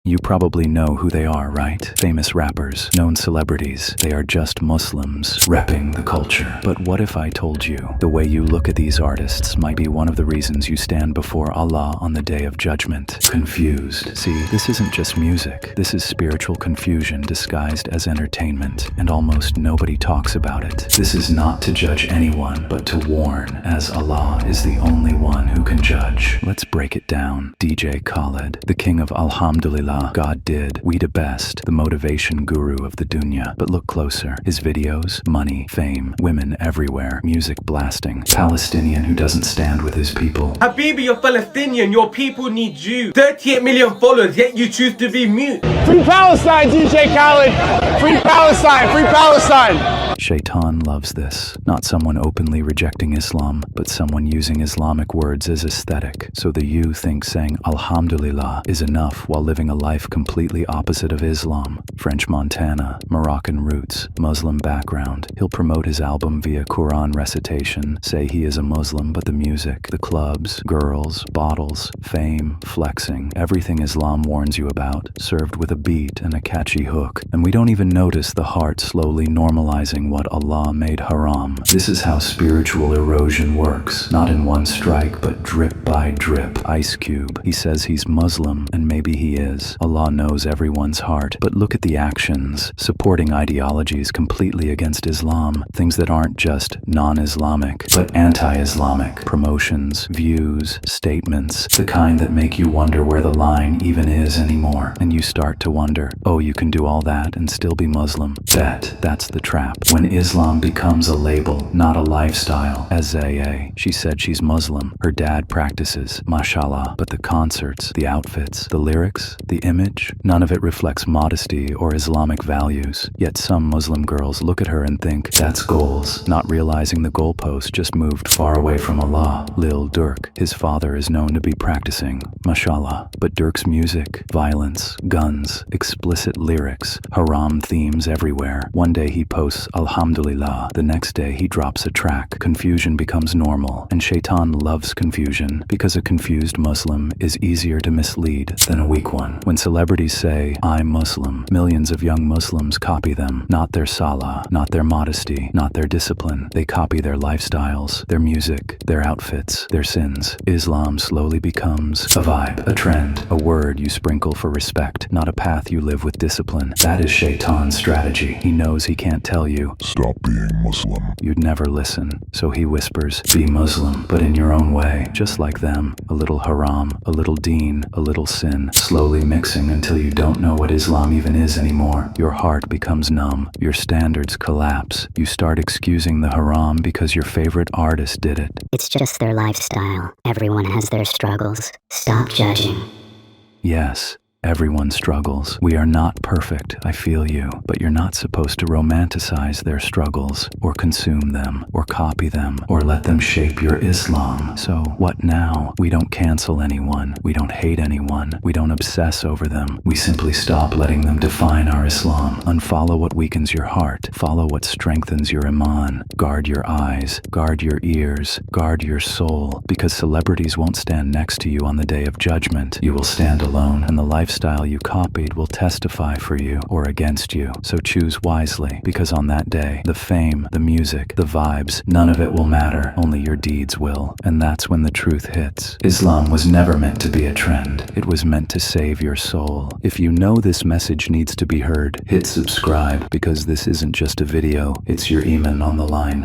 You probably know who they are, right? Famous rappers, known celebrities. They are just Muslims, repping the culture. But what if I told you the way you look at these artists might be one of the reasons you stand before Allah on the Day of Judgment? Confused. See, this isn't just music. This is spiritual confusion disguised as entertainment, and almost nobody talks about it. This is not to judge anyone, but to warn, as Allah is the only one who can judge. Let's break it down. djkhaled, the king of Alhamdulillah, God did, we the best, the motivation guru of the dunya. But look closer. His videos, money, fame, women everywhere, music blasting. Palestinian who doesn't stand with his people. Habibi, you're Palestinian, your people need you. 38 million followers, yet you choose to be mute. Free Palestine, djkhaled! Free Palestine! Free Palestine! Shaitan loves this. Not someone openly rejecting Islam, but someone using Islamic words as aesthetic. So the you think saying Alhamdulillah is enough while living a life completely opposite of Islam. French Montana, Moroccan roots, Muslim background. He'll promote his album via Quran recitation, say he is a Muslim, but the music, the clubs, girls, bottles, fame, flexing, everything Islam warns you about, served with a beat and a catchy hook. And we don't even notice the heart slowly normalizing what Allah made haram. This is how spiritual erosion works, not in one strike, but drip by drip. Icecube, he says he's Muslim, and maybe he is. Allah knows everyone's heart, but look at the actions, supporting ideologies completely against Islam, things that aren't just non-Islamic, but anti-Islamic. Promotions, views, statements, the kind that make you wonder where the line even is anymore. And you start to wonder, oh, you can do all that and still be Muslim. Bet that's the trap. When Islam becomes a label, not a lifestyle. As Zaya, she said she's Muslim. Her dad practices, mashallah, but the concerts, the outfits, the lyrics, the image, none of it reflects modesty or Islamic values. Yet some Muslim girls look at her and think, that's goals, not realizing the goalpost just moved far away from Allah. Lildurk, his father is known to be practicing, mashallah, but Durk's music, violence, guns, explicit lyrics, haram themes everywhere. One day he posts Alhamdulillah, the next day he drops a track. Confusion becomes normal, and Shaitan loves confusion because a confused Muslim is easier to mislead than a weak one. When celebrities say, I'm Muslim, millions of young Muslims copy them. Not their salah, not their modesty, not their discipline. They copy their lifestyles, their music, their outfits, their sins. Islam slowly becomes a vibe, a trend, a word you sprinkle for respect, not a path you live with discipline. That is Shaitan's strategy. He knows he can't tell you, stop being Muslim. You'd never listen. So he whispers, be Muslim, but in your own way, just like them. A little haram, a little deen, a little sin, slowly mixing until you don't know what Islam even is anymore. Your heart becomes numb. Your standards collapse. You start excusing the haram because your favorite artist did it. It's just their lifestyle. Everyone has their struggles. Stop judging. Yes. Everyone struggles. We are not perfect, I feel you, but you're not supposed to romanticize their struggles, or consume them, or copy them, or let them shape your Islam. So, what now? We don't cancel anyone. We don't hate anyone. We don't obsess over them. We simply stop letting them define our Islam. Unfollow what weakens your heart. Follow what strengthens your iman. Guard your eyes. Guard your ears. Guard your soul. Because celebrities won't stand next to you on the Day of Judgment. You will stand alone, and the lifestyle you copied will testify for you or against you. So choose wisely, because on that day, the fame, the music, the vibes, none of it will matter, only your deeds will. And that's when the truth hits. Islam was never meant to be a trend. It was meant to save your soul. If you know this message needs to be heard, hit subscribe, because this isn't just a video, it's your iman on the line.